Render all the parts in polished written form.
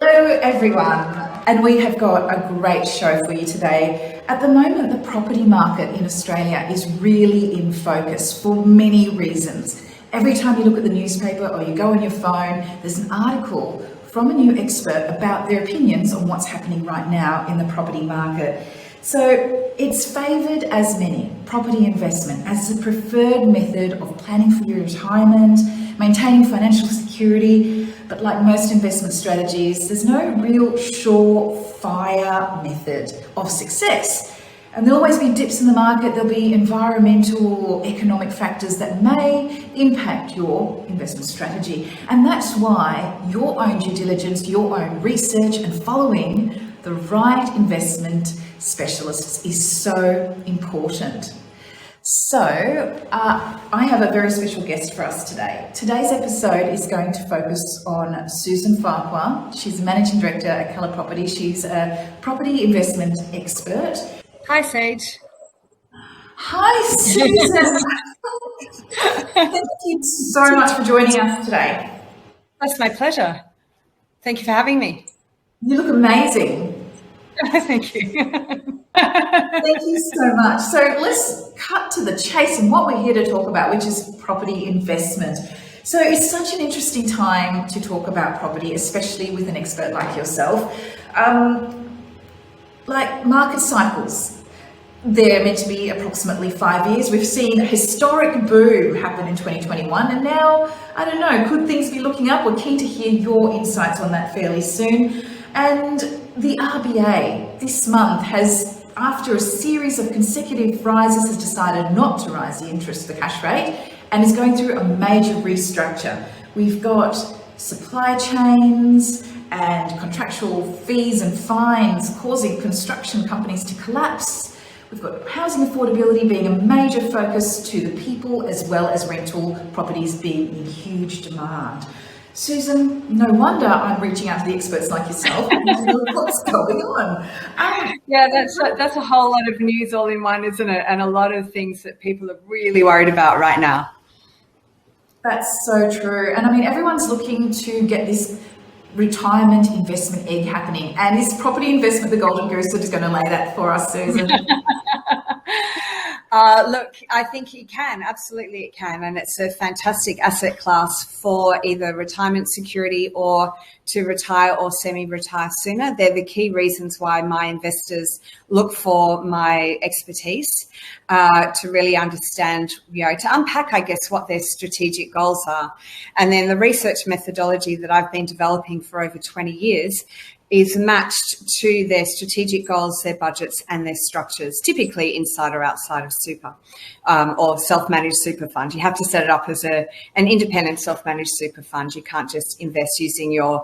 Hello everyone, and we have got a great show for you today. At the moment, the property market in Australia is really in focus for many reasons. Every time you look at the newspaper or you go on your phone, there's an article from a new expert about their opinions on what's happening right now in the property market. So it's favoured as many, property investment, as the preferred method of planning for your retirement, maintaining financial security. But like most investment strategies, there's no real surefire method of success. And there'll always be dips in the market. There'll be environmental or economic factors that may impact your investment strategy. And that's why your own due diligence, your own research, and following the right investment specialists is so important. So I have a very special guest for us today. Today's episode is going to focus on Susan Farquhar. She's a managing director at Colour Property. She's a property investment expert. Hi, Sage. Hi, Susan. Thank you so much for joining us today. That's my pleasure. Thank you for having me. You look amazing. Thank you. Thank you so much. So let's cut to the chase and what we're here to talk about, which is property investment. So it's such an interesting time to talk about property, especially with an expert like yourself. Like market cycles, they're meant to be approximately 5 years. We've seen a historic boom happen in 2021, and now, I don't know, could things be looking up? We're keen to hear your insights on that fairly soon. And the RBA this month has, after a series of consecutive rises, has decided not to rise the interest, the cash rate, and is going through a major restructure. We've got supply chains and contractual fees and fines causing construction companies to collapse. We've got housing affordability being a major focus to the people, as well as rental properties being in huge demand. Susan, no wonder I'm reaching out to the experts like yourself. What's going on? Yeah, that's a whole lot of news all in one, isn't it? And a lot of things that people are really worried about right now. That's so true. And I mean, everyone's looking to get this retirement investment egg happening. And is property investment the golden goose that is going to lay that for us, Susan? Look, I think it can. Absolutely it can. And it's a fantastic asset class for either retirement security or to retire or semi-retire sooner. They're the key reasons why my investors look for my expertise to really understand, to unpack, I guess, what their strategic goals are. And then the research methodology that I've been developing for over 20 years is matched to their strategic goals, their budgets and their structures, typically inside or outside of super or self-managed super fund. You have to set it up as an independent self-managed super fund. You can't just invest using your,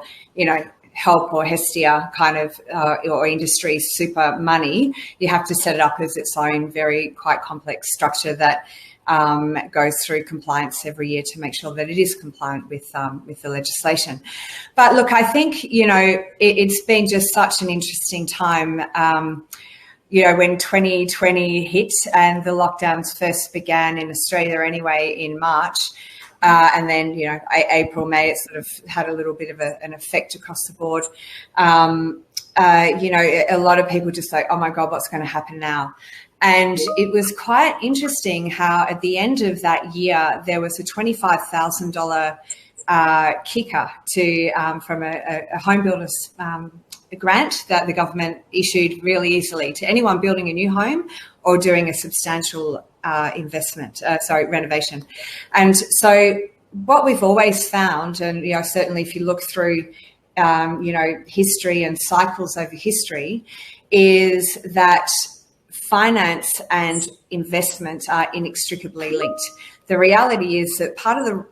help or Hestia kind of or industry super money. You have to set it up as its own quite complex structure that goes through compliance every year to make sure that it is compliant with the legislation. But look, I think, it's been just such an interesting time, when 2020 hit and the lockdowns first began in Australia anyway in March. And then, April, May, it sort of had a little bit of an effect across the board. A lot of people just like, oh my God, what's going to happen now? And it was quite interesting how at the end of that year, there was a $25,000 kicker from a home builder's grant that the government issued really easily to anyone building a new home or doing a substantial renovation. And so what we've always found, and certainly if you look through history and cycles over history, is that finance and investment are inextricably linked. The reality is that part of the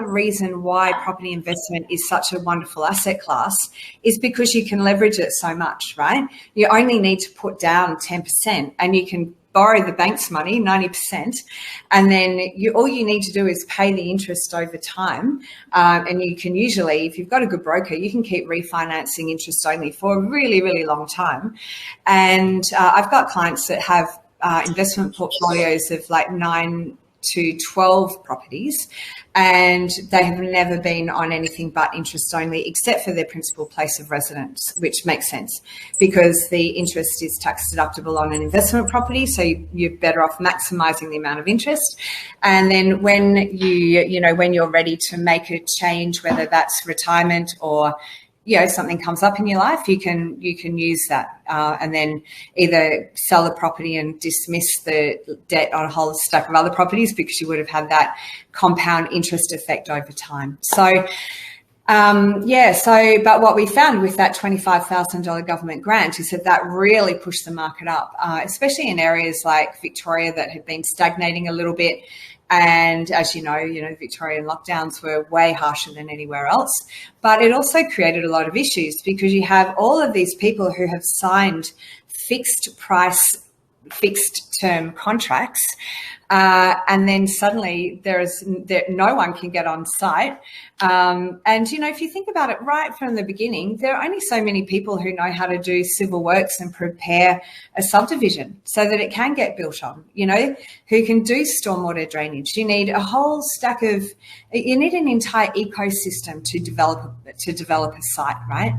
reason why property investment is such a wonderful asset class is because you can leverage it so much, right? You only need to put down 10% and you can borrow the bank's money, 90%, and then all you need to do is pay the interest over time. And you can usually, if you've got a good broker, you can keep refinancing interest only for a really, really long time. And I've got clients that have investment portfolios of like 9 to 12 properties, and they have never been on anything but interest only, except for their principal place of residence, which makes sense because the interest is tax deductible on an investment property. So you're better off maximising the amount of interest. And then when when you're ready to make a change, whether that's retirement or something comes up in your life, you can use that and then either sell the property and dismiss the debt on a whole stack of other properties, because you would have had that compound interest effect over time. So, but what we found with that $25,000 government grant is that really pushed the market up, especially in areas like Victoria that had been stagnating a little bit. And as you know, Victorian lockdowns were way harsher than anywhere else. But it also created a lot of issues because you have all of these people who have signed fixed price, fixed term contracts. And then suddenly no one can get on site. And, if you think about it right from the beginning, there are only so many people who know how to do civil works and prepare a subdivision so that it can get built on, who can do stormwater drainage. You need a whole you need an entire ecosystem to develop a site, right?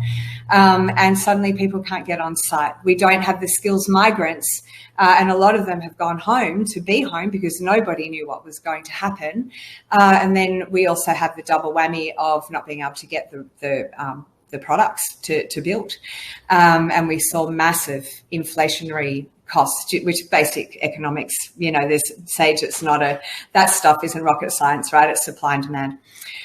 And suddenly people can't get on site. We don't have the skills migrants, and a lot of them have gone home to be home because nobody knew what was going to happen. And then we also have the double whammy of not being able to get the products to build. And we saw massive inflationary costs, which basic economics, there's Sage, that stuff isn't rocket science, right? It's supply and demand.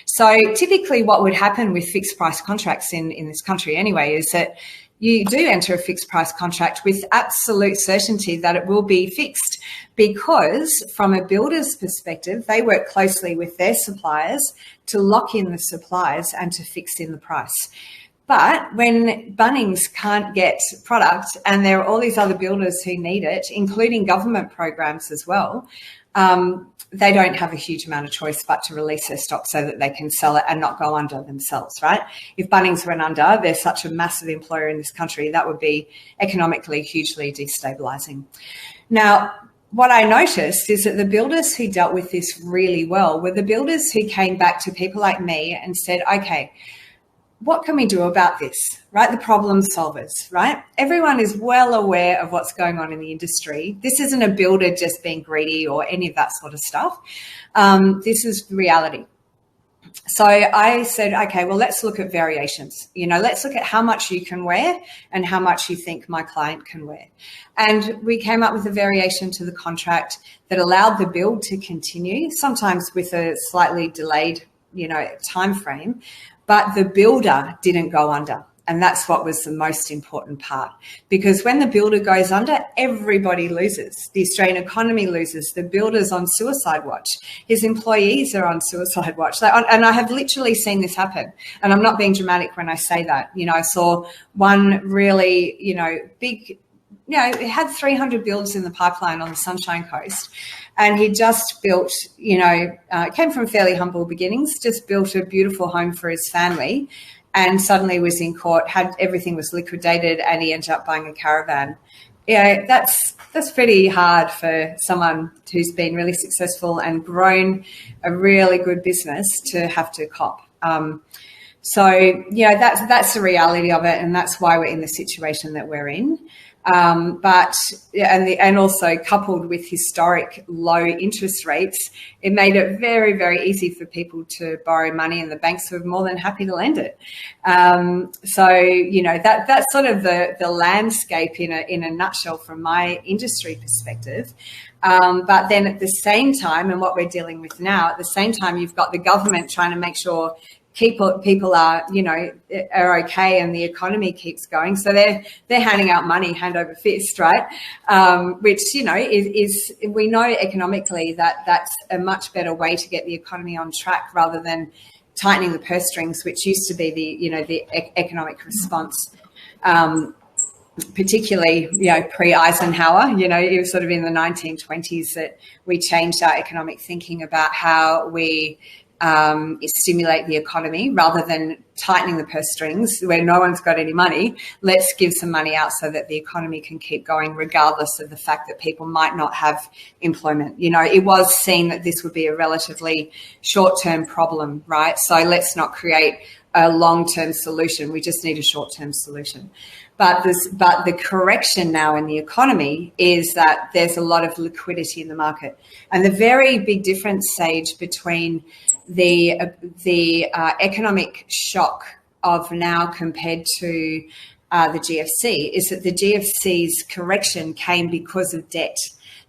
So typically what would happen with fixed price contracts in this country anyway is that you do enter a fixed price contract with absolute certainty that it will be fixed, because from a builder's perspective, they work closely with their suppliers to lock in the supplies and to fix in the price. But when Bunnings can't get product, and there are all these other builders who need it, including government programs as well, they don't have a huge amount of choice but to release their stock so that they can sell it and not go under themselves, right? If Bunnings went under, they're such a massive employer in this country, that would be economically hugely destabilising. Now, what I noticed is that the builders who dealt with this really well were the builders who came back to people like me and said, okay, what can we do about this, right? The problem solvers, right? Everyone is well aware of what's going on in the industry. This isn't a builder just being greedy or any of that sort of stuff. This is reality. So I said, okay, well, let's look at variations. Let's look at how much you can wear and how much you think my client can wear. And we came up with a variation to the contract that allowed the build to continue, sometimes with a slightly delayed, time frame. But the builder didn't go under. And that's what was the most important part. Because when the builder goes under, everybody loses. The Australian economy loses. The builder's on suicide watch. His employees are on suicide watch. And I have literally seen this happen. And I'm not being dramatic when I say that. I saw one really, big, it had 300 builds in the pipeline on the Sunshine Coast. And he just built, came from fairly humble beginnings, just built a beautiful home for his family, and suddenly was in court, everything was liquidated, and he ended up buying a caravan. That's pretty hard for someone who's been really successful and grown a really good business to have to cop. So that's the reality of it, and that's why we're in the situation that we're in. And also coupled with historic low interest rates, it made it very, very easy for people to borrow money, and the banks were more than happy to lend it. That's sort of the landscape in a nutshell from my industry perspective. But then at the same time, and what we're dealing with now, at the same time, you've got the government trying to make sure people are okay and the economy keeps going, so they're handing out money hand over fist, right? Which is we know economically that's a much better way to get the economy on track rather than tightening the purse strings, which used to be the economic response. Particularly, pre-Eisenhower, it was sort of in the 1920s that we changed our economic thinking about how we stimulate the economy rather than tightening the purse strings where no one's got any money. Let's give some money out so that the economy can keep going regardless of the fact that people might not have employment. You know, it was seen that this would be a relatively short-term problem, right? So let's not create a long-term solution. We just need a short-term solution. But the correction now in the economy is that there's a lot of liquidity in the market. And the very big difference, Sage, between the economic shock of now compared to the GFC is that the GFC's correction came because of debt.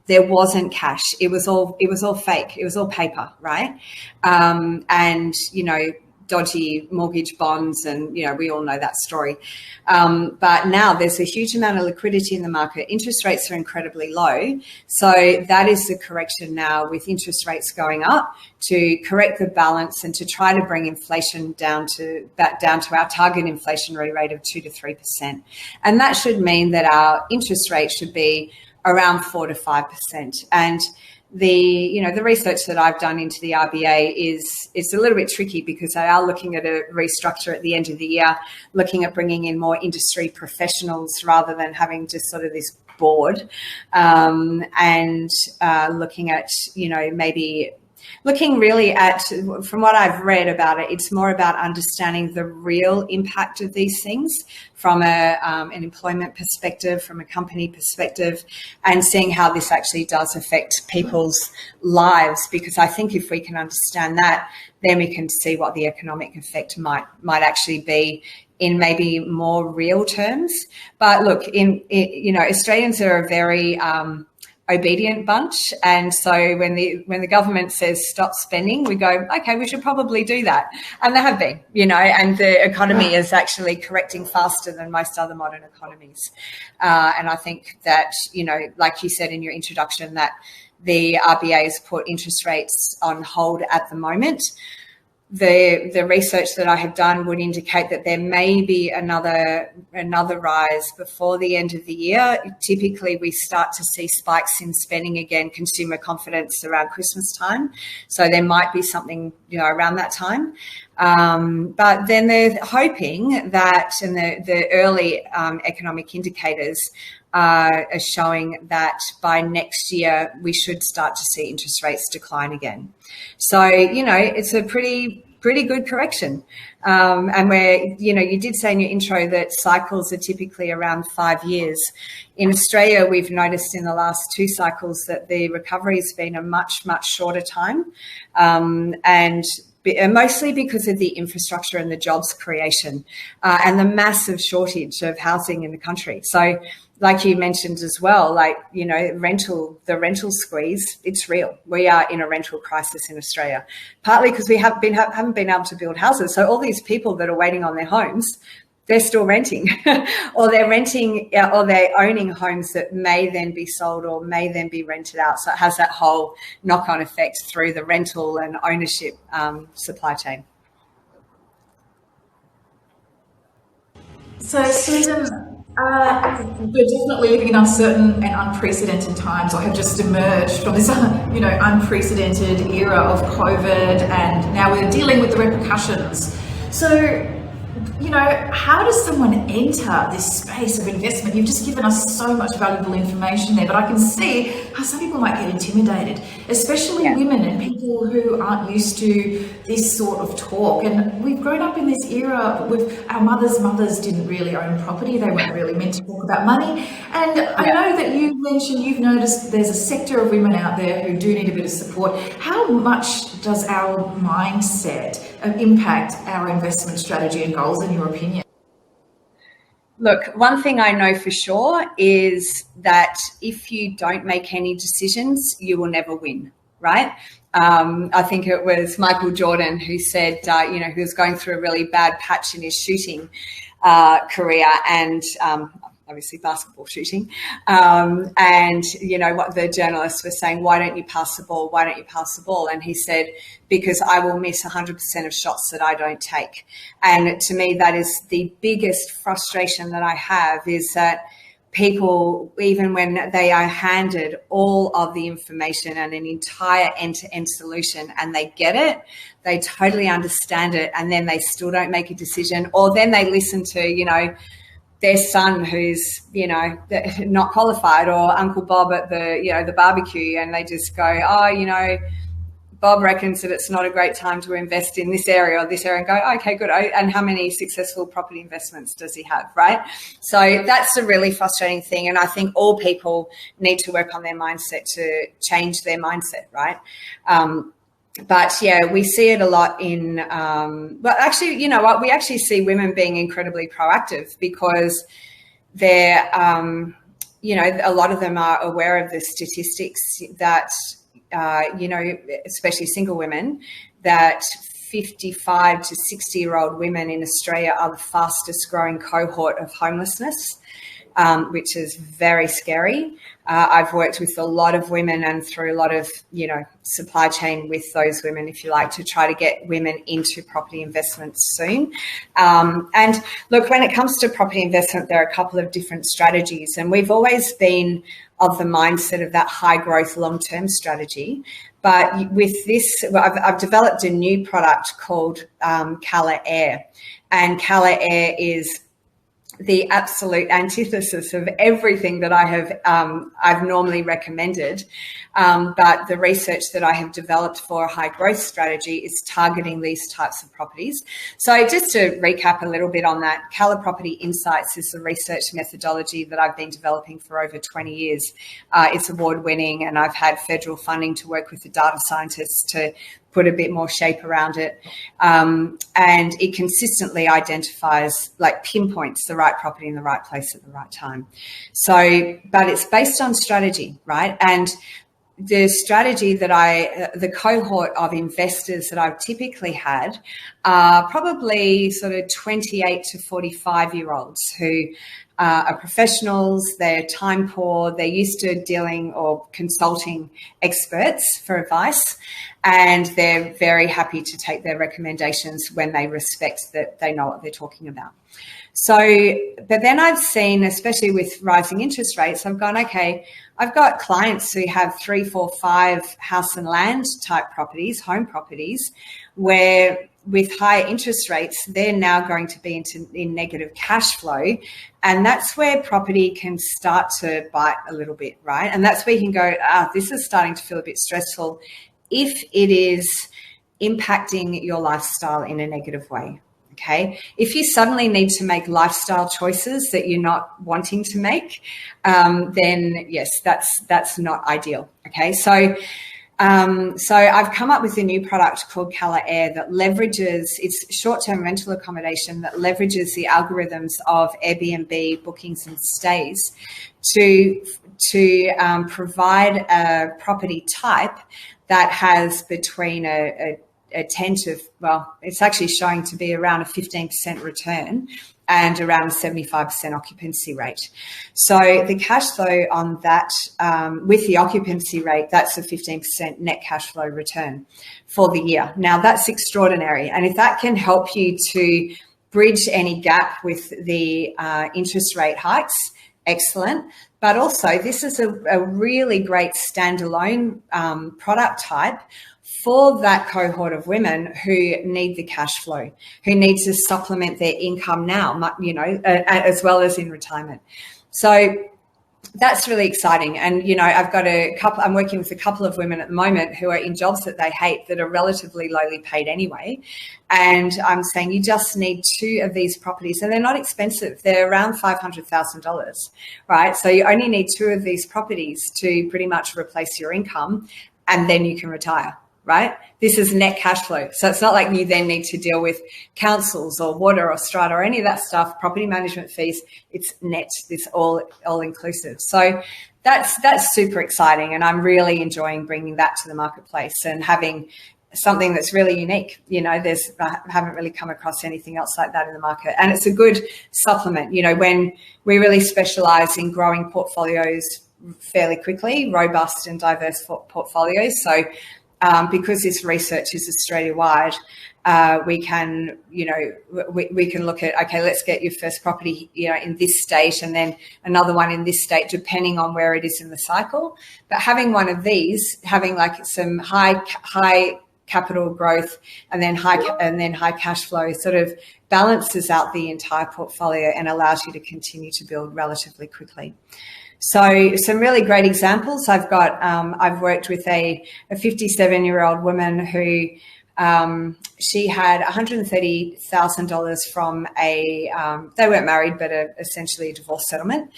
There wasn't cash. It was all fake. It was all paper, right? And, you know, dodgy mortgage bonds, and you know, we all know that story. But now there's a huge amount of liquidity in the market. Interest rates are incredibly low, so that is the correction now, with interest rates going up to correct the balance and to try to bring inflation down to our target inflationary rate of 2 to 3%, and that should mean that our interest rate should be around 4 to 5%. And the research that I've done into the RBA is a little bit tricky because they are looking at a restructure at the end of the year, looking at bringing in more industry professionals rather than having just sort of this board, and looking at, you know, maybe looking really at, from what I've read about it, it's more about understanding the real impact of these things from an employment perspective, from a company perspective, and seeing how this actually does affect people's lives. Because I think if we can understand that, then we can see what the economic effect might actually be in maybe more real terms. But look, Australians are a very obedient bunch, and so when the government says stop spending, we go, okay, we should probably do that, and they have been, you know, and the economy is actually correcting faster than most other modern economies, and I think that, you know, like you said in your introduction, that the RBA has put interest rates on hold at the moment. The research that I have done would indicate that there may be another rise before the end of the year. Typically, we start to see spikes in spending again, consumer confidence around Christmas time. So there might be something, you know, around that time. But then they're hoping that, and the early economic indicators are showing that by next year we should start to see interest rates decline again. So, you know, it's a pretty good correction. And where, you know, you did say in your intro that cycles are typically around 5 years. In Australia, we've noticed in the last 2 cycles that the recovery has been a much, much shorter time. And mostly because of the infrastructure and the jobs creation, and the massive shortage of housing in the country. So, like you mentioned as well, like, you know, the rental squeeze, it's real. We are in a rental crisis in Australia, partly because we haven't been able to build houses. So all these people that are waiting on their homes, they're still renting, or they're renting, or they're owning homes that may then be sold or may then be rented out. So it has that whole knock-on effect through the rental and ownership supply chain. So, Susan, we're definitely living in uncertain and unprecedented times, or have just emerged from this, you know, unprecedented era of COVID, and now we're dealing with the repercussions. So, you know, how does someone enter this space of investment? You've just given us so much valuable information there, but I can see how some people might get intimidated, especially women and people who aren't used to this sort of talk. And we've grown up in this era with our mothers didn't really own property. They weren't really meant to talk about money. And I know that you mentioned you've noticed there's a sector of women out there who do need a bit of support. How much does our mindset impact our investment strategy and goals, in your opinion? Look, one thing I know for sure is that if you don't make any decisions, you will never win, right? I think it was Michael Jordan who said, you know, he was going through a really bad patch in his shooting career, and obviously basketball shooting. And, you know, what the journalists were saying, why don't you pass the ball? Why don't you pass the ball? And he said, because I will miss 100% of shots that I don't take. And to me, that is the biggest frustration that I have, is that people, even when they are handed all of the information and an entire end-to-end solution and they get it, they totally understand it, and then they still don't make a decision, or then they listen to, you know, their son who's, you know, not qualified, or Uncle Bob at the, you know, the barbecue, and they just go, oh, you know, Bob reckons that it's not a great time to invest in this area or this area, and go, okay, good. And how many successful property investments does he have, right? So that's a really frustrating thing. And I think all people need to work on their mindset to change their mindset, right? But yeah, we see it a lot in, well, actually, you know what? We actually see women being incredibly proactive because they're, you know, a lot of them are aware of the statistics that, you know, especially single women, that 55 to 60-year-old women in Australia are the fastest growing cohort of homelessness, which is very scary. I've worked with a lot of women and through a lot of, you know, supply chain with those women, if you like, to try to get women into property investments soon. And look, when it comes to property investment, there are a couple of different strategies, and we've always been of the mindset of that high growth long-term strategy. But with this, I've developed a new product called Colour Air, and Colour Air is the absolute antithesis of everything that I have I've normally recommended. But the research that I have developed for a high growth strategy is targeting these types of properties. So just to recap a little bit on that, Colour Property Insights is the research methodology that I've been developing for over 20 years. It's award winning, and I've had federal funding to work with the data scientists to put a bit more shape around it. And it consistently identifies, like pinpoints the right property in the right place at the right time. So, but it's based on strategy, right? And the strategy that the cohort of investors that I've typically had are probably sort of 28 to 45-year-olds who are professionals, they're time poor, they're used to dealing or consulting experts for advice, and they're very happy to take their recommendations when they respect that they know what they're talking about. So, but then I've seen, especially with rising interest rates, I've gone, okay, I've got clients who have 3, 4, 5 house and land type properties, home properties, where with higher interest rates, they're now going to be in negative cash flow. And that's where property can start to bite a little bit, right? And that's where you can go, this is starting to feel a bit stressful if it is impacting your lifestyle in a negative way. Okay, if you suddenly need to make lifestyle choices that you're not wanting to make, then yes, that's not ideal. Okay, so I've come up with a new product called Colour Air that leverages, it's short-term rental accommodation that leverages the algorithms of Airbnb bookings and stays to provide a property type that has between a 10 to, well, it's actually showing to be around a 15% return and around a 75% occupancy rate. So the cash flow on that, with the occupancy rate, that's a 15% net cash flow return for the year. Now that's extraordinary. And if that can help you to bridge any gap with the interest rate hikes, excellent. But also this is a really great standalone product type for that cohort of women who need the cash flow, who need to supplement their income now, you know, as well as in retirement. So that's really exciting. And, you know, I'm working with a couple of women at the moment who are in jobs that they hate that are relatively lowly paid anyway. And I'm saying you just need 2 of these properties, and they're not expensive. They're around $500,000, right? So you only need 2 of these properties to pretty much replace your income, and then you can retire. Right? This is net cash flow. So it's not like you then need to deal with councils or water or strata or any of that stuff, property management fees. It's net, it's all inclusive. So that's super exciting. And I'm really enjoying bringing that to the marketplace and having something that's really unique. You know, I haven't really come across anything else like that in the market. And it's a good supplement. You know, when we really specialize in growing portfolios fairly quickly, robust and diverse portfolios. So because this research is Australia-wide, we can, we can look at, okay, let's get your first property, in this state, and then another one in this state, depending on where it is in the cycle. But having one of these, having like some high capital growth and then high cash flow, sort of balances out the entire portfolio and allows you to continue to build relatively quickly. So some really great examples. I've worked with a 57-year-old woman who she had $130,000 from they weren't married, but essentially a divorce settlement.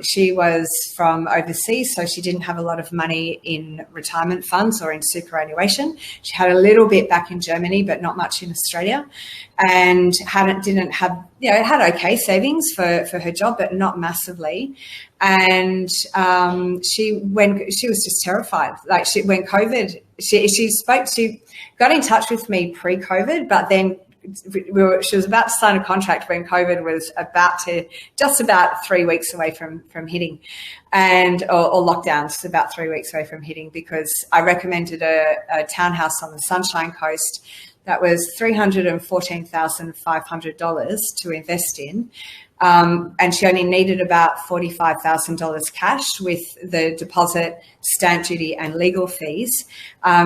She was from overseas, so she didn't have a lot of money in retirement funds or in superannuation. She had a little bit back in Germany, but not much in Australia, and had okay savings for her job, but not massively. And she was just terrified. Like when COVID, she got in touch with me pre-COVID, but then she was about to sign a contract when COVID was just about 3 weeks away from hitting, or lockdowns about 3 weeks away from hitting, because I recommended a townhouse on the Sunshine Coast that was $314,500 to invest in. And she only needed about $45,000 cash with the deposit, stamp duty and legal fees.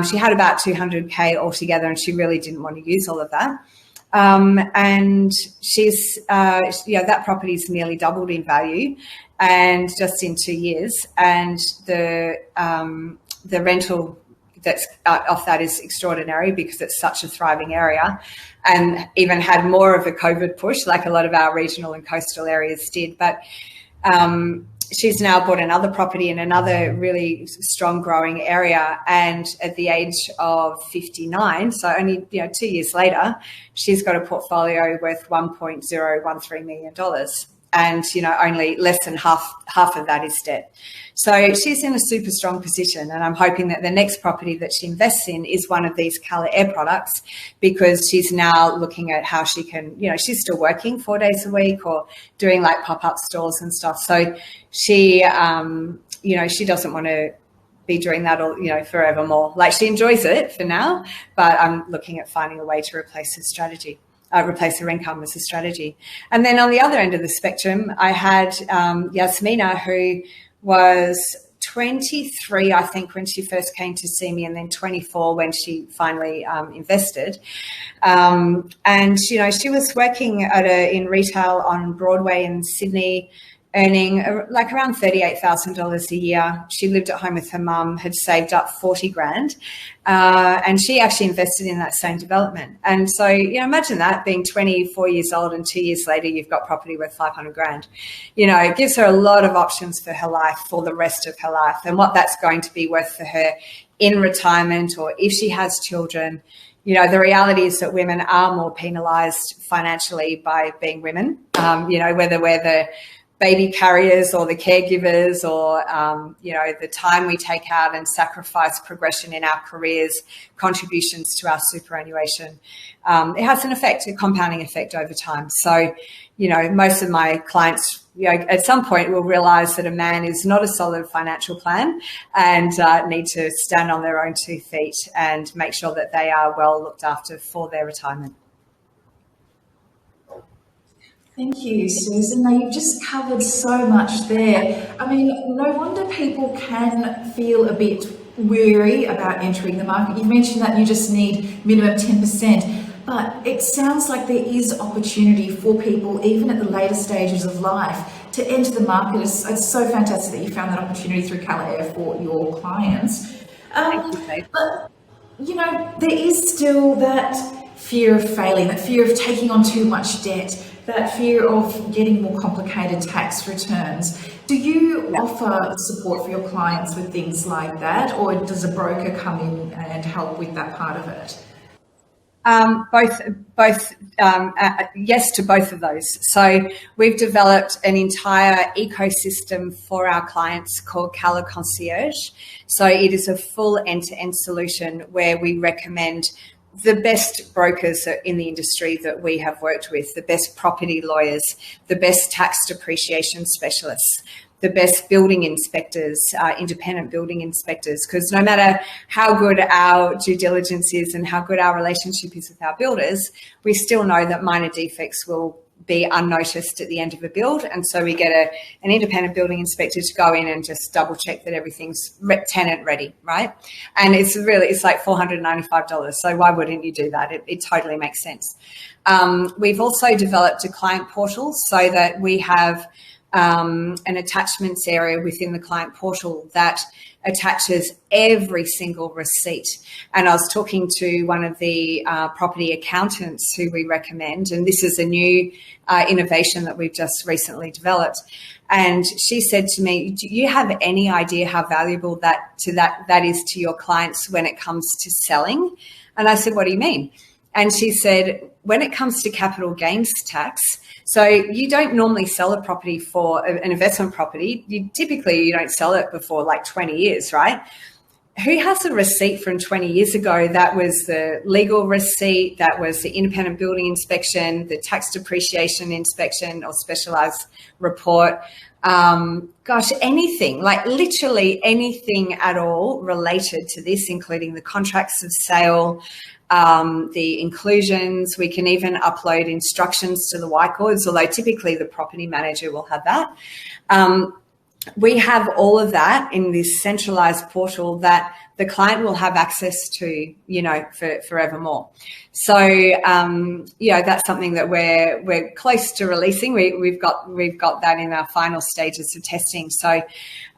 She had about $200K altogether, and she really didn't want to use all of that. And she's, that property's nearly doubled in value, and just in 2 years. And the rental that's off that is extraordinary, because it's such a thriving area, and even had more of a COVID push like a lot of our regional and coastal areas did. But she's now bought another property in another really strong growing area, and at the age of 59, so only 2 years later, she's got a portfolio worth $1.013 million. And only less than half of that is debt. So she's in a super strong position, and I'm hoping that the next property that she invests in is one of these Colour Air products, because she's now looking at how she can, she's still working 4 days a week or doing like pop-up stores and stuff. So she, she doesn't want to be doing that all, forevermore. Like, she enjoys it for now, but I'm looking at finding a way to replace her strategy. Replace her income as a strategy. And then on the other end of the spectrum, I had Yasmina, who was 23, I think, when she first came to see me, and then 24 when she finally invested. And, she was working in retail on Broadway in Sydney, earning like around $38,000 a year. She lived at home with her mum, had saved up 40 grand, and she actually invested in that same development. And so, imagine that, being 24 years old, and 2 years later, you've got property worth 500 grand. It gives her a lot of options for her life, for the rest of her life, and what that's going to be worth for her in retirement, or if she has children. The reality is that women are more penalised financially by being women, whether we're the baby carriers or the caregivers, or, the time we take out and sacrifice progression in our careers, contributions to our superannuation. It has an effect, a compounding effect over time. So, most of my clients, at some point will realise that a man is not a solid financial plan, and need to stand on their own 2 feet and make sure that they are well looked after for their retirement. Thank you, Susan. Now, you've just covered so much there. I mean, no wonder people can feel a bit weary about entering the market. You've mentioned that you just need minimum 10%, but it sounds like there is opportunity for people, even at the later stages of life, to enter the market. It's so fantastic that you found that opportunity through Colour Air for your clients. Thank you, Kate. But, there is still that fear of failing, that fear of taking on too much debt, that fear of getting more complicated tax returns. Do you offer support for your clients with things like that, or does a broker come in and help with that part of it? Yes to both of those. So we've developed an entire ecosystem for our clients called Colour Concierge. So it is a full end-to-end solution where we recommend the best brokers in the industry that we have worked with, the best property lawyers, the best tax depreciation specialists, the best building inspectors, independent building inspectors, because no matter how good our due diligence is and how good our relationship is with our builders, we still know that minor defects will be unnoticed at the end of a build. And so we get an independent building inspector to go in and just double check that everything's tenant ready, right? And it's like $495. So why wouldn't you do that? It totally makes sense. We've also developed a client portal so that we have an attachments area within the client portal that attaches every single receipt. And I was talking to one of the property accountants who we recommend, and this is a new innovation that we've just recently developed. And she said to me, do you have any idea how valuable that is to your clients when it comes to selling? And I said, what do you mean? And she said, when it comes to capital gains tax, so you don't normally sell a property for an investment property. You don't sell it before like 20 years, right? Who has a receipt from 20 years ago? That was the legal receipt, that was the independent building inspection, the tax depreciation inspection or specialized report. Anything, like literally anything at all related to this, including the contracts of sale, the inclusions. We can even upload instructions to the whiteboards, although typically the property manager will have that. We have all of that in this centralized portal that the client will have access to, for forevermore. So, that's something that we're close to releasing. We've got that in our final stages of testing. So,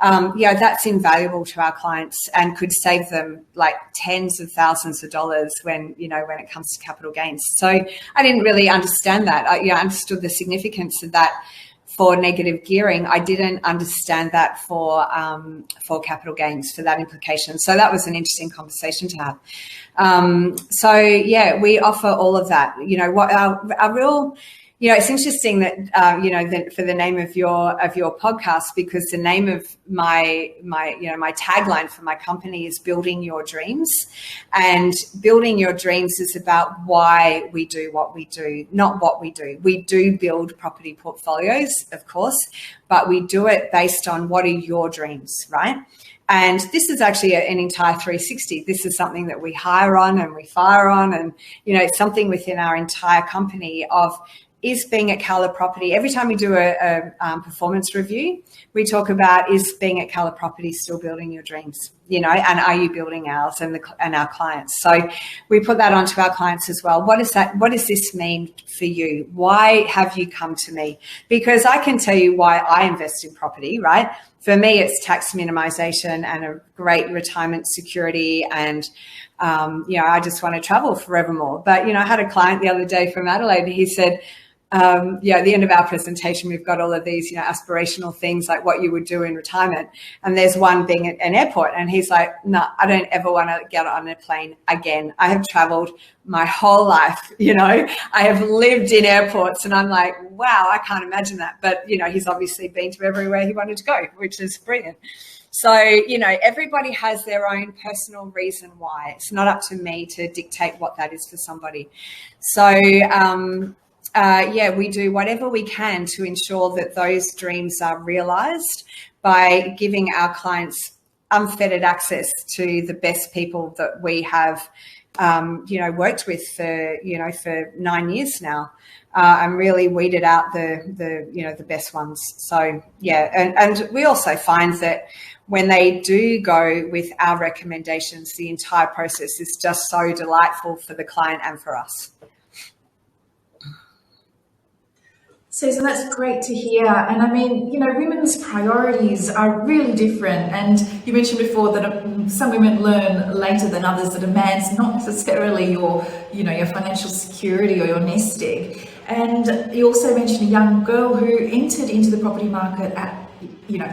that's invaluable to our clients and could save them like tens of thousands of dollars when it comes to capital gains. So I didn't really understand that. I understood the significance of that for negative gearing. I didn't understand that for capital gains, for that implication. So that was an interesting conversation to have. We offer all of that. What our real, it's interesting that that for the name of your podcast, because the name of my tagline for my company is building your dreams, and building your dreams is about why we do what we do, not what we do. We do build property portfolios, of course, but we do it based on what are your dreams, right? And this is actually an entire 360. This is something that we hire on and we fire on, and it's something within our entire company of, is being at Cala Property, every time we do a performance review, we talk about, is being at Cala Property still building your dreams, and are you building ours and our clients? So we put that onto our clients as well. What does this mean for you? Why have you come to me? Because I can tell you why I invest in property, right? For me, it's tax minimization and a great retirement security, and I just want to travel forevermore. But I had a client the other day from Adelaide, and he said, at the end of our presentation, we've got all of these, aspirational things like what you would do in retirement. And there's one being at an airport. And he's like, no, I don't ever want to get on a plane again. I have traveled my whole life. I have lived in airports, and I'm like, wow, I can't imagine that. But, he's obviously been to everywhere he wanted to go, which is brilliant. So, everybody has their own personal reason why. It's not up to me to dictate what that is for somebody. So, we do whatever we can to ensure that those dreams are realized by giving our clients unfettered access to the best people that we have, worked with for 9 years now, and really weeded out the best ones. So, and we also find that when they do go with our recommendations, the entire process is just so delightful for the client and for us. Susan, that's great to hear. And I mean, women's priorities are really different. And you mentioned before that some women learn later than others that a man's not necessarily your financial security or your nest egg. And you also mentioned a young girl who entered into the property market at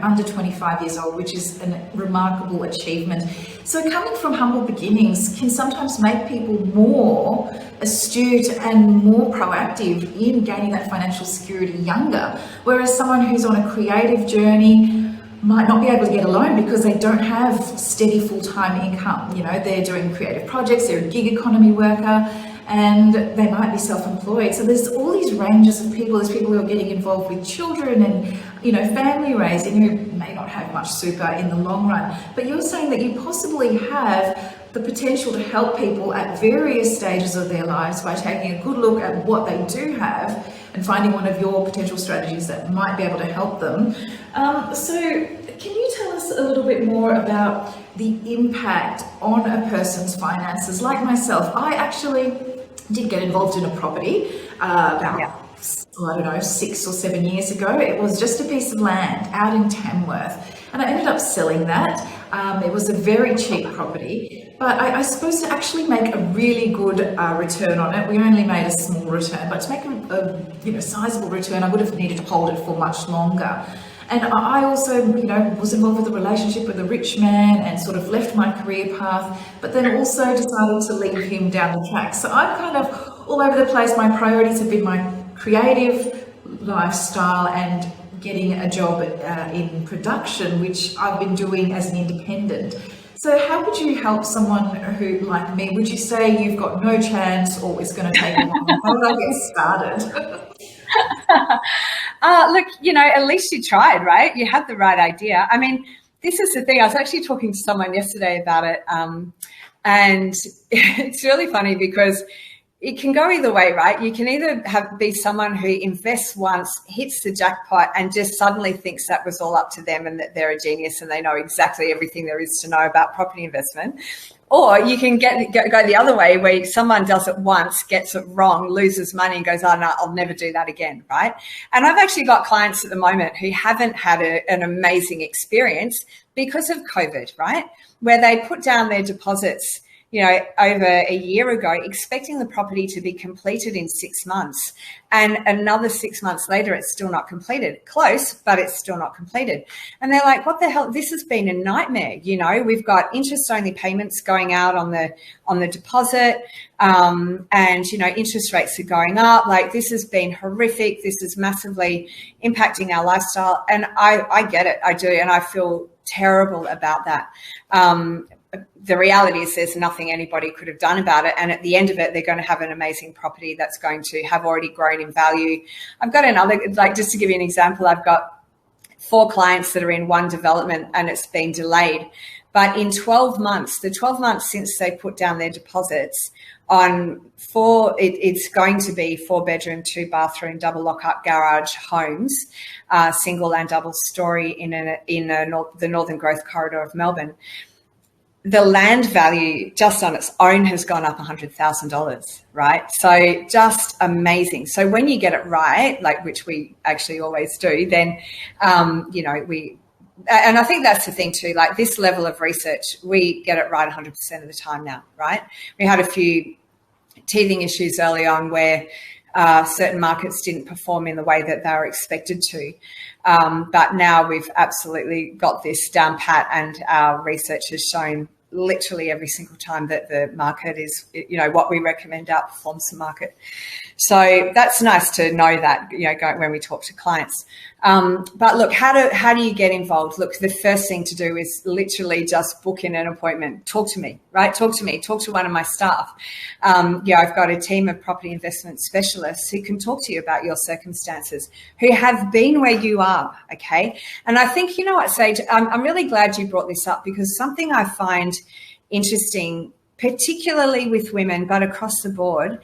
under 25 years old, which is a remarkable achievement. So coming from humble beginnings can sometimes make people more astute and more proactive in gaining that financial security younger, whereas someone who's on a creative journey might not be able to get a loan because they don't have steady full-time income. They're doing creative projects, they're a gig economy worker, and they might be self-employed. So there's all these ranges of people. There's people who are getting involved with children and, you know, family raising, who may not have much super in the long run. But you're saying that you possibly have the potential to help people at various stages of their lives by taking a good look at what they do have and finding one of your potential strategies that might be able to help them. So can you tell us a little bit more about the impact on a person's finances? Like myself, I actually did get involved in a property I don't know, 6 or 7 years ago. It was just a piece of land out in Tamworth, and I ended up selling that. It was a very cheap property, but I suppose to actually make a really good return on it, we only made a small return, but to make a sizable return, I would have needed to hold it for much longer. And I also, was involved with a relationship with a rich man and sort of left my career path, but then also decided to leave him down the track. So I'm kind of all over the place. My priorities have been my creative lifestyle and getting a job in production, which I've been doing as an independent. So how would you help someone who, like me, would you say you've got no chance or it's going to take a while? How would I get started? Look, at least you tried, right? You had the right idea. I mean, this is the thing. I was actually talking to someone yesterday about it, and it's really funny because it can go either way, right? You can either be someone who invests once, hits the jackpot, and just suddenly thinks that was all up to them and that they're a genius and they know exactly everything there is to know about property investment. Or you can go the other way, where someone does it once, gets it wrong, loses money and goes, oh, no, I'll never do that again, right? And I've actually got clients at the moment who haven't had an amazing experience because of COVID, right? Where they put down their deposits over a year ago, expecting the property to be completed in 6 months, and another 6 months later, it's still not completed. Close, but it's still not completed. And they're like, what the hell? This has been a nightmare. We've got interest-only payments going out on the deposit, and, interest rates are going up. Like, this has been horrific. This is massively impacting our lifestyle. And I get it. I do. And I feel terrible about that. The reality is there's nothing anybody could have done about it. And at the end of it, they're going to have an amazing property that's going to have already grown in value. I've got another, just to give you an example, I've got 4 clients that are in one development and it's been delayed. But in 12 months, the 12 months since they put down their deposits on it's going to be 4-bedroom, 2-bathroom, double lock-up garage homes, single and double story in the Northern Growth Corridor of Melbourne. The land value just on its own has gone up $100,000, right? So just amazing. So when you get it right, like which we actually always do, then, and I think that's the thing too, like this level of research, we get it right 100% of the time now, right? We had a few teething issues early on where certain markets didn't perform in the way that they were expected to. But now we've absolutely got this down pat, and our research has shown literally every single time that the market is, what we recommend outperforms the market. So that's nice to know that, when we talk to clients. But look, how do you get involved? Look, the first thing to do is literally just book in an appointment. Talk to me, right? Talk to me. Talk to one of my staff. I've got a team of property investment specialists who can talk to you about your circumstances, who have been where you are, okay? And I think, what, Sage, I'm really glad you brought this up, because something I find interesting, particularly with women, but across the board,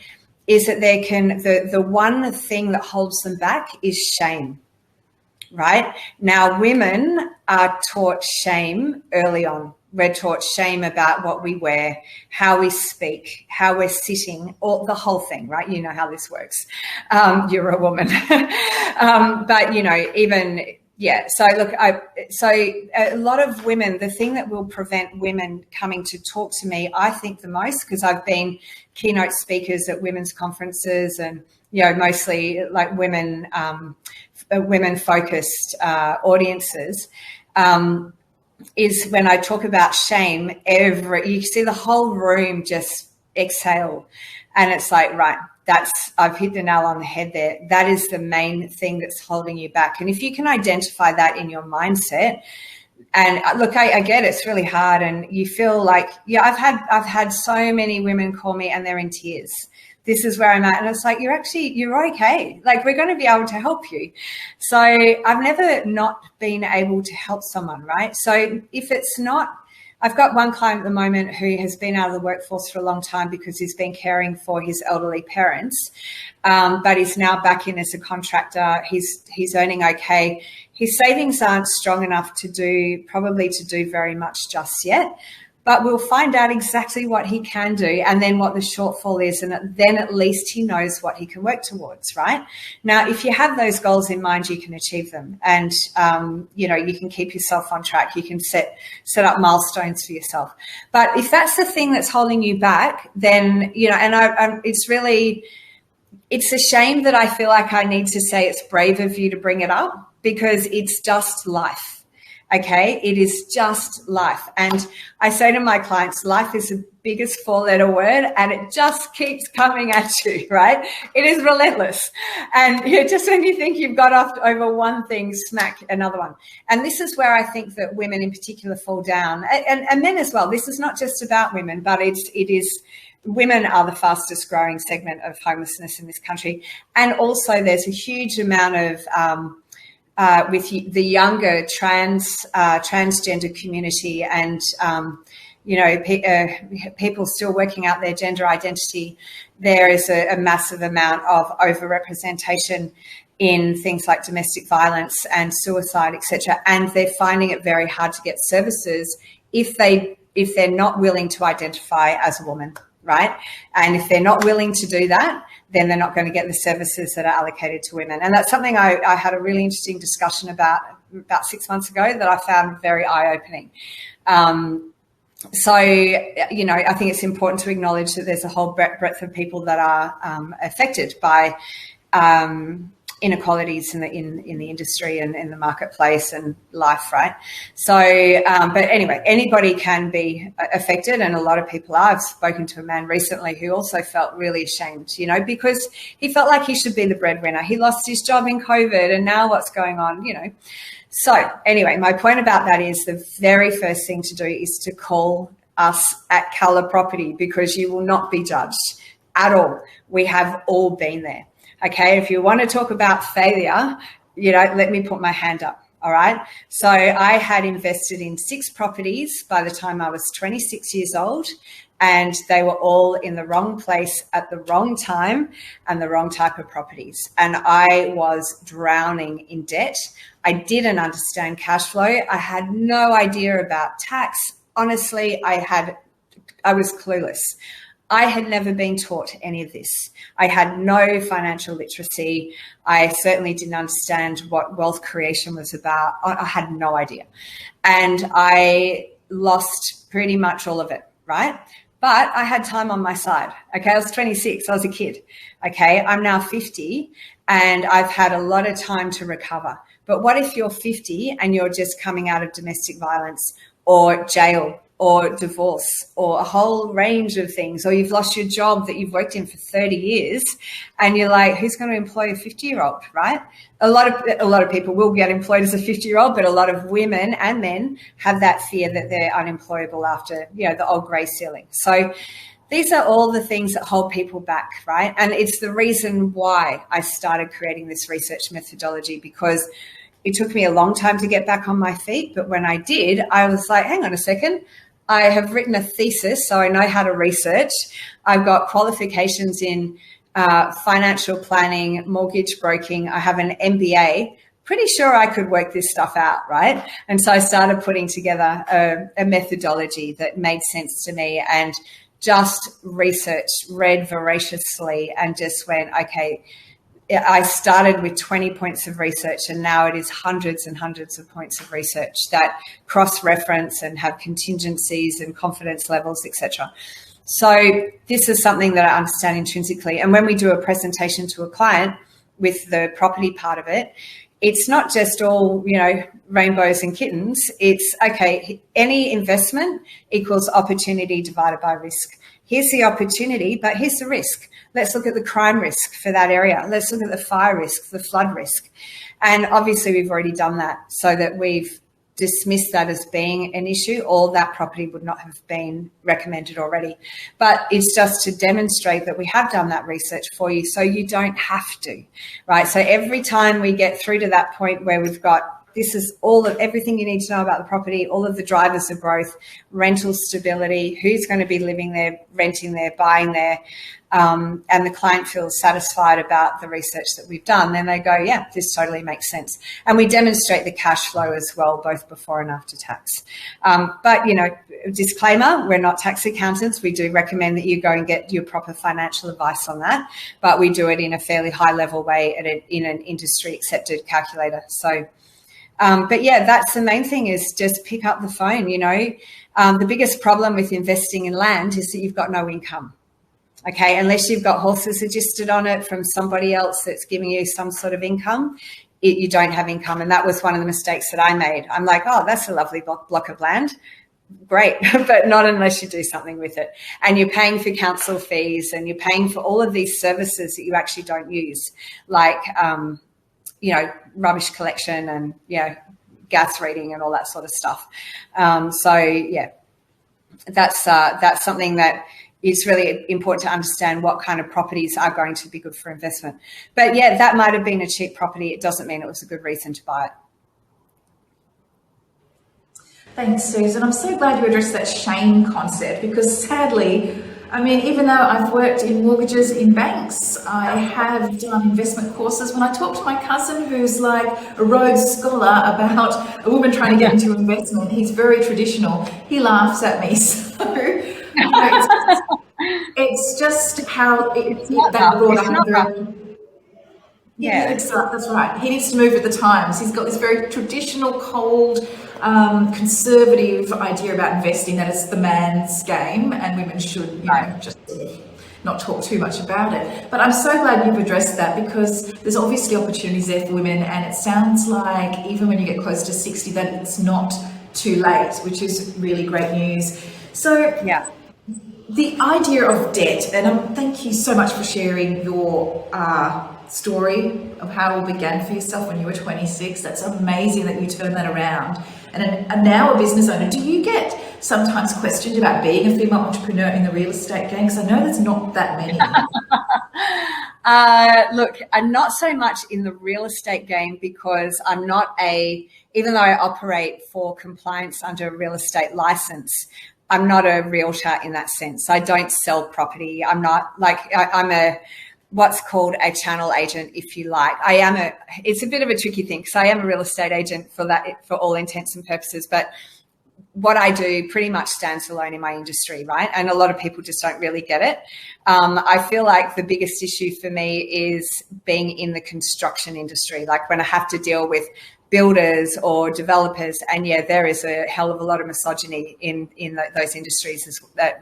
is that the one thing that holds them back is shame, right? Now, women are taught shame early on. We're taught shame about what we wear, how we speak, how we're sitting, or the whole thing, right? You know how this works. You're a woman. But, so look, so a lot of women, the thing that will prevent women coming to talk to me, I think the most, because I've been keynote speakers at women's conferences and, mostly like women focused audiences, is when I talk about shame, you see the whole room just exhale. And it's like, right, I've hit the nail on the head there. That is the main thing that's holding you back. And if you can identify that in your mindset, and look, I get it's really hard, and you feel like, I've had so many women call me and they're in tears. this is where I'm at. And it's like, you're okay. Like, we're going to be able to help you. So I've never not been able to help someone, right? So if it's not, I've got one client at the moment who has been out of the workforce for a long time because he's been caring for his elderly parents, but he's now back in as a contractor. He's earning okay. His savings aren't strong enough to do very much just yet, but we'll find out exactly what he can do and then what the shortfall is, and then at least he knows what he can work towards, right? Now, if you have those goals in mind, you can achieve them, and you can keep yourself on track. You can set up milestones for yourself. But if that's the thing that's holding you back, then it's a shame that I feel like I need to say it's brave of you to bring it up, because it's just life. Okay, it is just life. And I say to my clients, life is the biggest four-letter word, and it just keeps coming at you, right? It is relentless. And just when you think you've got off over one thing, smack another one. And this is where I think that women in particular fall down, and men as well. This is not just about women, but it is women are the fastest growing segment of homelessness in this country. And also there's a huge amount of with the younger transgender community, and people still working out their gender identity. There is a massive amount of overrepresentation in things like domestic violence and suicide, etc. And they're finding it very hard to get services if they're not willing to identify as a woman, right? And if they're not willing to do that, then they're not going to get the services that are allocated to women. And that's something I had a really interesting discussion about 6 months ago that I found very eye-opening. So, I think it's important to acknowledge that there's a whole breadth of people that are affected by inequalities in the industry and in the marketplace and life, right? So, but anyway, anybody can be affected, and a lot of people are. I've spoken to a man recently who also felt really ashamed, because he felt like he should be the breadwinner. He lost his job in COVID, and now what's going on, So anyway, my point about that is the very first thing to do is to call us at Colour Property, because you will not be judged at all. We have all been there. Okay, if you want to talk about failure, let me put my hand up. All right. So I had invested in 6 properties by the time I was 26 years old, and they were all in the wrong place at the wrong time and the wrong type of properties. And I was drowning in debt. I didn't understand cash flow. I had no idea about tax. Honestly, I was clueless. I had never been taught any of this. I had no financial literacy. I certainly didn't understand what wealth creation was about. I had no idea. And I lost pretty much all of it, right? But I had time on my side. Okay, I was 26. I was a kid. Okay, I'm now 50, and I've had a lot of time to recover. But what if you're 50 and you're just coming out of domestic violence or jail or divorce or a whole range of things, or you've lost your job that you've worked in for 30 years and you're like, who's going to employ a 50-year-old, right? A lot of people will get employed as a 50-year-old, but a lot of women and men have that fear that they're unemployable after, the old grey ceiling. So these are all the things that hold people back, right? And it's the reason why I started creating this research methodology, because it took me a long time to get back on my feet. But when I did, I was like, hang on a second. I have written a thesis, so I know how to research. I've got qualifications in financial planning, mortgage broking. I have an MBA. Pretty sure I could work this stuff out, right? And so I started putting together a methodology that made sense to me, and just read voraciously and just went, okay, I started with 20 points of research, and now it is hundreds and hundreds of points of research that cross-reference and have contingencies and confidence levels, etc. So this is something that I understand intrinsically. And when we do a presentation to a client with the property part of it, it's not just all, rainbows and kittens. It's, okay, any investment equals opportunity divided by risk. Here's the opportunity, but here's the risk. Let's look at the crime risk for that area. Let's look at the fire risk, the flood risk. And obviously we've already done that, so that we've dismiss that as being an issue, all that property would not have been recommended already. But it's just to demonstrate that we have done that research for you so you don't have to, right? So every time we get through to that point where we've got this is all of everything you need to know about the property, all of the drivers of growth, rental stability, who's going to be living there, renting there, buying there, and the client feels satisfied about the research that we've done, then they go, yeah, this totally makes sense. And we demonstrate the cash flow as well, both before and after tax. But, you know, disclaimer, we're not tax accountants. We do recommend that you go and get your proper financial advice on that, but we do it in a fairly high level way in an industry accepted calculator. So, but yeah, that's the main thing, is just pick up the phone. You know, the biggest problem with investing in land is that you've got no income. Okay, unless you've got horses registered on it from somebody else that's giving you some sort of income, you don't have income. And that was one of the mistakes that I made. I'm like, oh, that's a lovely block of land. Great, but not unless you do something with it. And you're paying for council fees and you're paying for all of these services that you actually don't use, like, you know, rubbish collection and, you know, gas reading and all that sort of stuff. So, yeah, that's something that it's really important to understand what kind of properties are going to be good for investment. But yeah, that might have been a cheap property. It doesn't mean it was a good reason to buy it. Thanks, Susan. I'm so glad you addressed that shame concept, because sadly, I mean, even though I've worked in mortgages in banks, I have done investment courses. When I talk to my cousin, who's like a Rhodes Scholar, about a woman trying to get into investment, he's very traditional. He laughs at me. So, you know, it's just how it's that brought up. Yeah, that's right. He needs to move with the times. He's got this very traditional, cold, conservative idea about investing, that it's the man's game and women should, you know, just sort of not talk too much about it. But I'm so glad you've addressed that, because there's obviously opportunities there for women, and it sounds like even when you get close to 60 that it's not too late, which is really great news. So yeah, the idea of debt, and thank you so much for sharing your story of how it all began for yourself when you were 26. That's amazing that you turned that around and now a business owner. Do you get sometimes questioned about being a female entrepreneur in the real estate game? Because I know there's not that many. Look, I'm not so much in the real estate game, because I'm not even though I operate for compliance under a real estate license, I'm not a realtor in that sense. I don't sell property. I'm not like, I'm a what's called a channel agent, if you like. It's a bit of a tricky thing, because I am a real estate agent for all intents and purposes, but what I do pretty much stands alone in my industry, right? And a lot of people just don't really get it. I feel like the biggest issue for me is being in the construction industry, like when I have to deal with builders or developers, and yeah, there is a hell of a lot of misogyny in those industries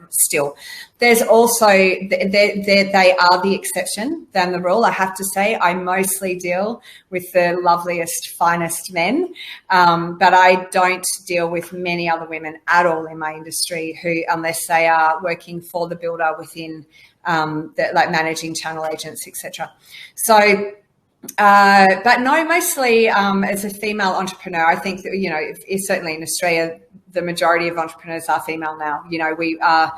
still. There's also, they are the exception than the rule. I have to say, I mostly deal with the loveliest, finest men, but I don't deal with many other women at all in my industry who, unless they are working for the builder within, like managing channel agents, etc. So, but no, mostly as a female entrepreneur, I think that, you know, certainly in Australia, the majority of entrepreneurs are female now. You know, we are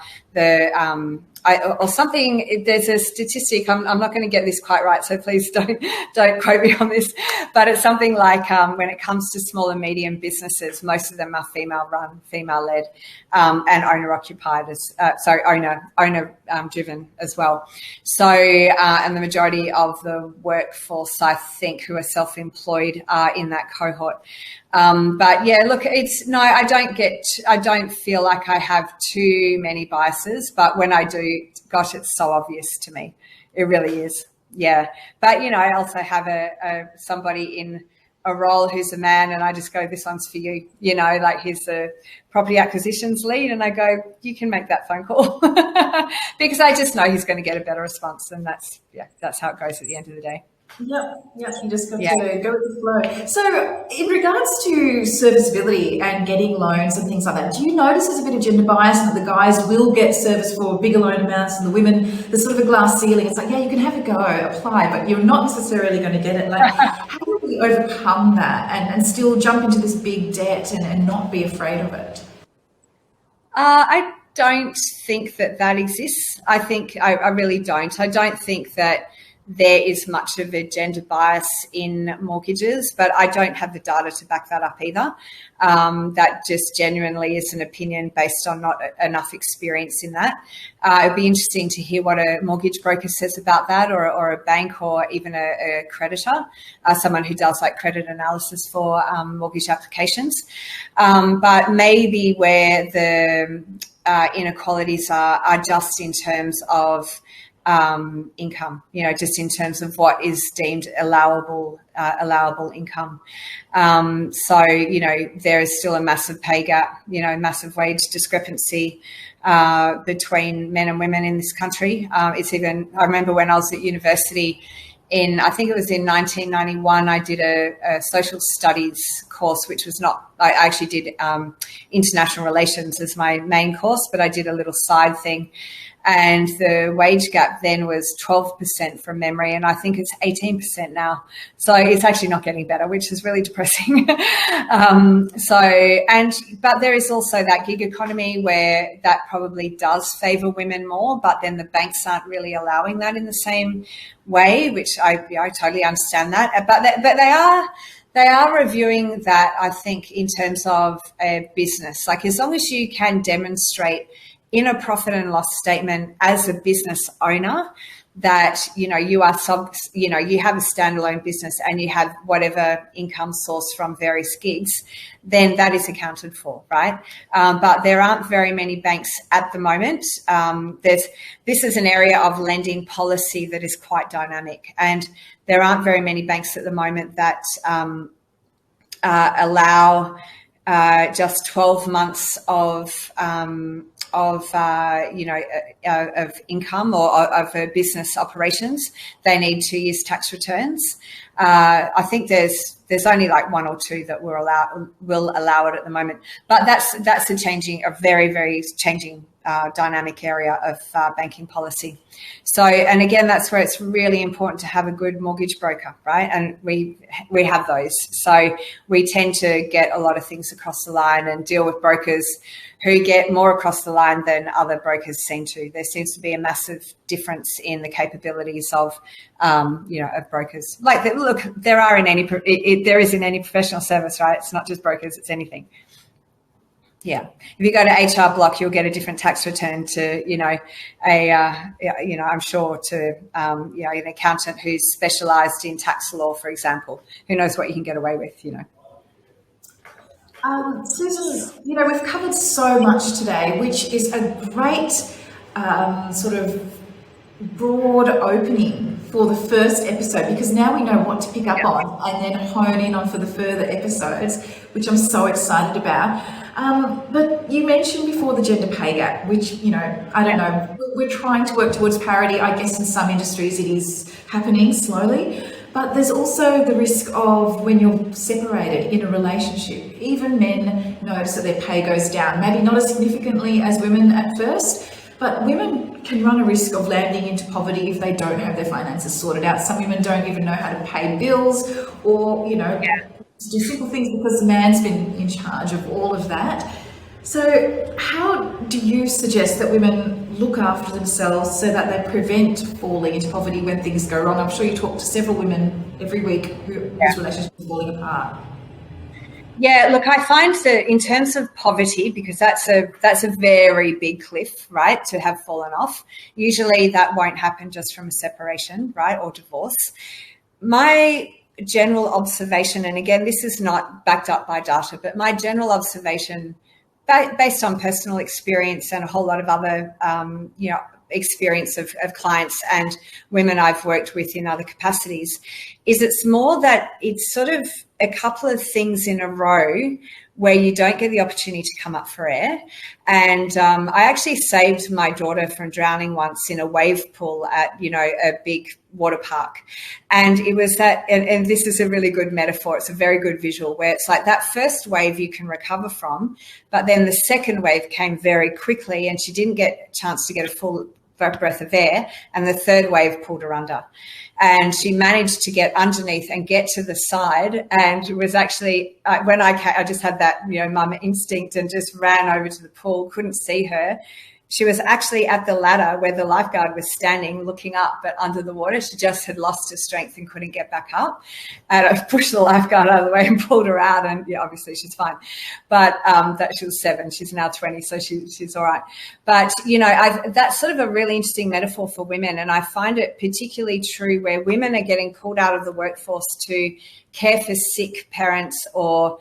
or something. There's a statistic. I'm not going to get this quite right, so please don't quote me on this. But it's something like when it comes to small and medium businesses, most of them are female run, female led, and owner occupied owner driven as well. So and the majority of the workforce, I think, who are self-employed are in that cohort. But yeah, look, I don't feel like I have too many biases, but when I do, gosh, it's so obvious to me. It really is. Yeah. But, you know, I also have somebody in a role who's a man, and I just go, this one's for you, you know, like he's the property acquisitions lead, and I go, you can make that phone call because I just know he's going to get a better response, and that's how it goes at the end of the day. Yep, you just got to go with the flow. So in regards to serviceability and getting loans and things like that, do you notice there's a bit of gender bias, and that the guys will get service for bigger loan amounts and the women, there's sort of a glass ceiling? It's like, yeah, you can have a go, apply, but you're not necessarily going to get it. Like, how do we overcome that and still jump into this big debt and not be afraid of it? I don't think that exists. I really don't. I don't think that there is much of a gender bias in mortgages, but I don't have the data to back that up either. That just genuinely is an opinion based on not enough experience in that. It'd be interesting to hear what a mortgage broker says about that, or a bank, or even a creditor, someone who does like credit analysis for mortgage applications. But maybe where the inequalities are just in terms of income, just in terms of what is deemed allowable income. So, there is still a massive pay gap, massive wage discrepancy between men and women in this country. I remember when I was at university I think it was in 1991, I did a social studies course, which was I actually did international relations as my main course, but I did a little side thing. And the wage gap then was 12% from memory, and I think it's 18% now. So it's actually not getting better, which is really depressing. But there is also that gig economy where that probably does favour women more, but then the banks aren't really allowing that in the same way, which I totally understand that. But they are reviewing that, I think, in terms of a business. Like, as long as you can demonstrate in a profit and loss statement as a business owner that, you are you have a standalone business and you have whatever income source from various gigs, then that is accounted for, right? But there aren't very many banks at the moment. This is an area of lending policy that is quite dynamic, and there aren't very many banks at the moment that allow just 12 months of income or of business operations. They need 2 years tax returns. I think there's only like one or two that will allow it at the moment. But that's a very, very changing dynamic area of banking policy. So, and again, that's where it's really important to have a good mortgage broker, right? And we have those. So we tend to get a lot of things across the line and deal with brokers who get more across the line than other brokers seem to. There seems to be a massive difference in the capabilities of brokers. Like, look, there is in any professional service, right? It's not just brokers; it's anything. Yeah, if you go to HR Block, you'll get a different tax return to, I'm sure to, an accountant who's specialised in tax law, for example. Who knows what you can get away with, Susan, we've covered so much today, which is a great sort of broad opening for the first episode, because now we know what to pick up on and then hone in on for the further episodes, which I'm so excited about. But you mentioned before the gender pay gap, which, I don't know, we're trying to work towards parity. I guess in some industries it is happening slowly, but there's also the risk of when you're separated in a relationship, even men notice that their pay goes down, maybe not as significantly as women at first, but women can run a risk of landing into poverty if they don't have their finances sorted out. Some women don't even know how to pay bills or, do simple things because the man's been in charge of all of that. So how do you suggest that women look after themselves so that they prevent falling into poverty when things go wrong? I'm sure you talk to several women every week whose relationships are falling apart. Yeah, look, I find that in terms of poverty, because that's a very big cliff, right, to have fallen off. Usually that won't happen just from a separation, right, or divorce. My general observation, and again, this is not backed up by data, but my general observation, based on personal experience and a whole lot of other, experience of clients and women I've worked with in other capacities, is it's more that it's sort of a couple of things in a row where you don't get the opportunity to come up for air. And I actually saved my daughter from drowning once in a wave pool at, a big water park. And it was that, and this is a really good metaphor, it's a very good visual, where it's like that first wave you can recover from, but then the second wave came very quickly and she didn't get a chance to get a full breath of air, and the third wave pulled her under. And she managed to get underneath and get to the side, and was actually, when I just had that, mum instinct and just ran over to the pool, couldn't see her. She was actually at the ladder where the lifeguard was standing looking up, but under the water. She just had lost her strength and couldn't get back up. And I pushed the lifeguard out of the way and pulled her out. And obviously she's fine. But that she was 7. She's now 20, so she's all right. But, that's sort of a really interesting metaphor for women. And I find it particularly true where women are getting pulled out of the workforce to care for sick parents or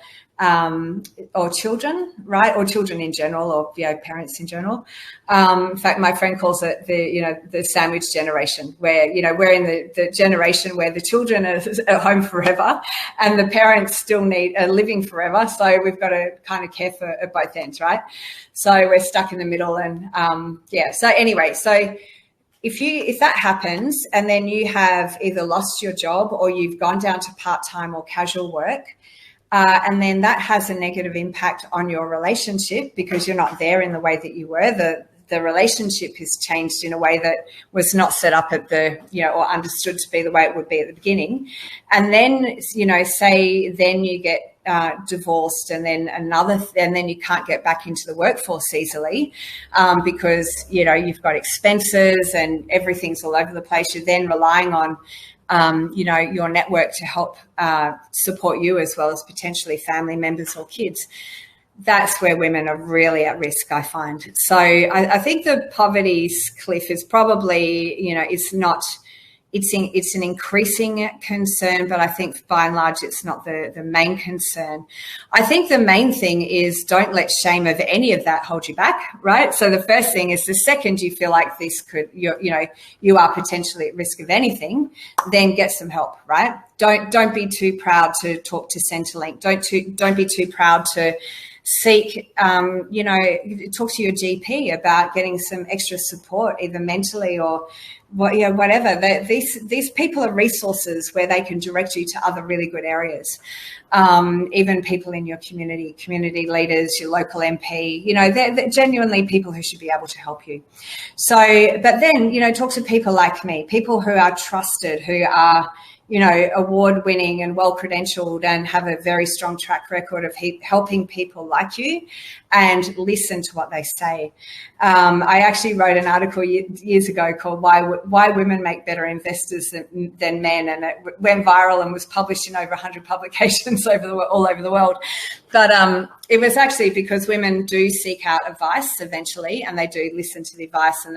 children, right? Or children in general, or parents in general. In fact, my friend calls it the sandwich generation, where we're in the generation where the children are at home forever and the parents still are living forever. So we've got to kind of care for at both ends, right? So we're stuck in the middle, and So anyway, so if that happens, and then you have either lost your job or you've gone down to part-time or casual work. And then that has a negative impact on your relationship because you're not there in the way that you were. The relationship has changed in a way that was not set up at or understood to be the way it would be at the beginning. And then, say then you get divorced, and then and then you can't get back into the workforce easily because, you've got expenses and everything's all over the place. You're then relying on your network to help support you, as well as potentially family members or kids. That's where women are really at risk, I find. So I think the poverty cliff is probably, it's an increasing concern, but I think by and large it's not the main concern. I think the main thing is don't let shame of any of that hold you back, right? So the first thing is the second you feel like this you are potentially at risk of anything, then get some help, right? Don't be too proud to talk to Centrelink. Don't be too proud to seek, talk to your GP about getting some extra support, either mentally or whatever. These people are resources where they can direct you to other really good areas. Even people in your community leaders, your local MP, they're genuinely people who should be able to help you. So, but then, talk to people like me, people who are trusted, who are, award-winning and well-credentialed and have a very strong track record of helping people like you, and listen to what they say. I actually wrote an article years ago called Why Women Make Better Investors Than Men, and it went viral and was published in over 100 publications all over the world. But it was actually because women do seek out advice eventually, and they do listen to the advice, and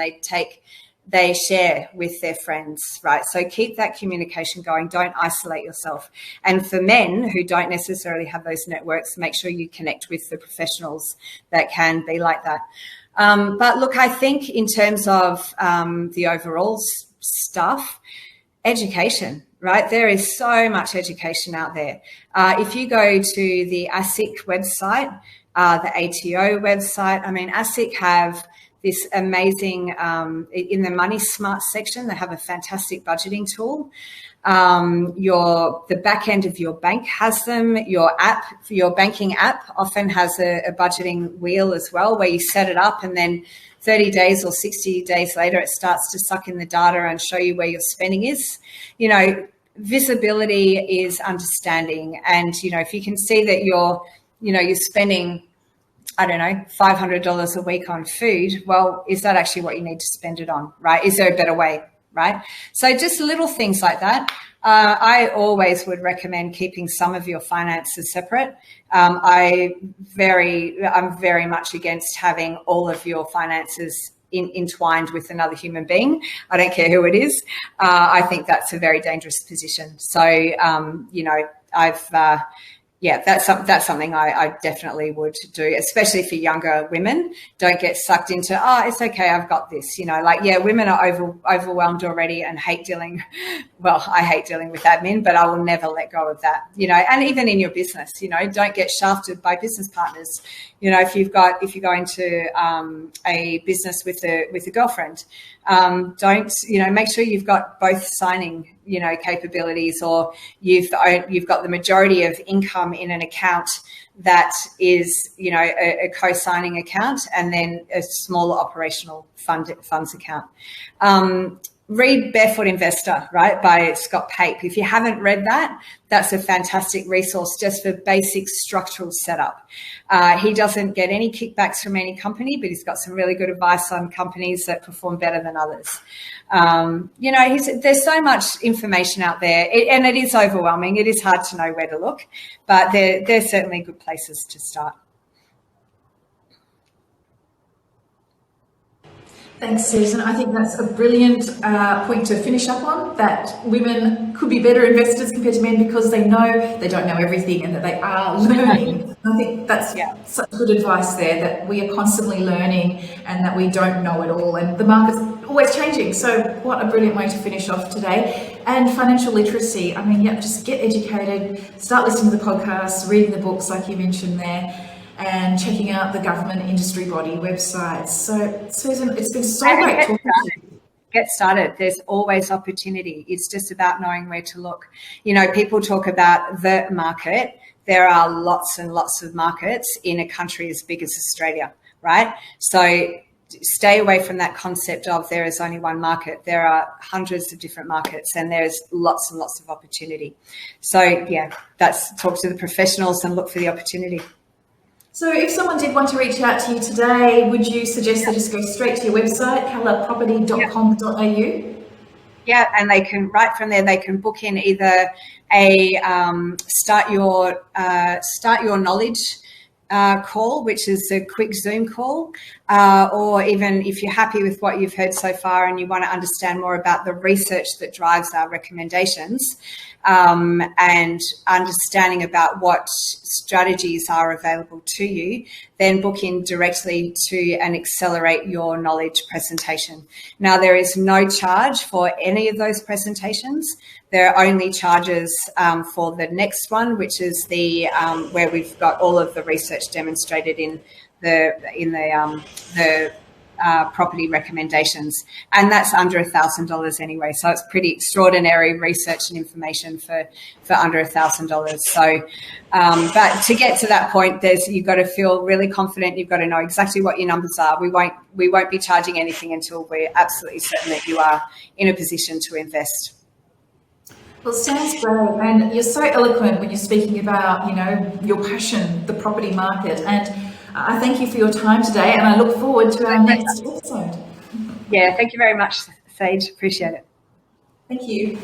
they share with their friends, right? So keep that communication going. Don't isolate yourself. And for men who don't necessarily have those networks, make sure you connect with the professionals that can be like that. But look, I think in terms of the overall stuff, education, right? There is so much education out there. If you go to the ASIC website, the ATO website, ASIC have this amazing, in the Money Smart section, they have a fantastic budgeting tool. The back end of your bank has them. Your banking app often has a budgeting wheel as well, where you set it up and then 30 days or 60 days later, it starts to suck in the data and show you where your spending is. Visibility is understanding. And, if you can see that you're spending, I don't know, $500 a week on food, well, is that actually what you need to spend it on, right? Is there a better way, right? So just little things like that. I always would recommend keeping some of your finances separate. I'm very much against having all of your finances entwined with another human being. I don't care who it is. I think that's a very dangerous position. So, that's something I definitely would do, especially for younger women. Don't get sucked into, it's okay, I've got this. Women are overwhelmed already and hate dealing. Well, I hate dealing with admin, but I will never let go of that. And even in your business, don't get shafted by business partners. If you go into a business with a girlfriend, Don't, make sure you've got both signing, capabilities, or you've got the majority of income in an account that is, a co-signing account, and then a smaller operational funds account. Read Barefoot Investor, right, by Scott Pape. If you haven't read that, that's a fantastic resource just for basic structural setup. He doesn't get any kickbacks from any company, but he's got some really good advice on companies that perform better than others. There's so much information out there, and it is overwhelming. It is hard to know where to look, but they're certainly good places to start. Thanks, Susan. I think that's a brilliant point to finish up on, that women could be better investors compared to men because they don't know everything, and that they are learning. I think that's such good advice there, that we are constantly learning and that we don't know it all, and the market's always changing. So what a brilliant way to finish off today. And financial literacy, just get educated, start listening to the podcasts, reading the books like you mentioned there, and checking out the government industry body websites. So, Susan, it's been so great talking to you. Get started. There's always opportunity. It's just about knowing where to look. People talk about the market. There are lots and lots of markets in a country as big as Australia, right? So stay away from that concept of there is only one market. There are hundreds of different markets, and there's lots and lots of opportunity. So, that's talk to the professionals and look for the opportunity. So if someone did want to reach out to you today, would you suggest they just go straight to your website, colourproperty.com.au? Yeah, and they can, right from there, they can book in either a start your knowledge call, which is a quick Zoom call, or even if you're happy with what you've heard so far and you want to understand more about the research that drives our recommendations, and understanding about what strategies are available to you, then book in directly to an Accelerate Your Knowledge presentation. Now, there is no charge for any of those presentations. There are only charges for the next one, which is the where we've got all of the research demonstrated in the property recommendations, and that's under $1,000 anyway. So it's pretty extraordinary research and information for under $1,000. So, but to get to that point, you've got to feel really confident. You've got to know exactly what your numbers are. We won't be charging anything until we're absolutely certain that you are in a position to invest. Well, it sounds great, and you're so eloquent when you're speaking about, your passion, the property market, and I thank you for your time today, and I look forward to our next episode. Yeah, thank you very much, Sage. Appreciate it. Thank you.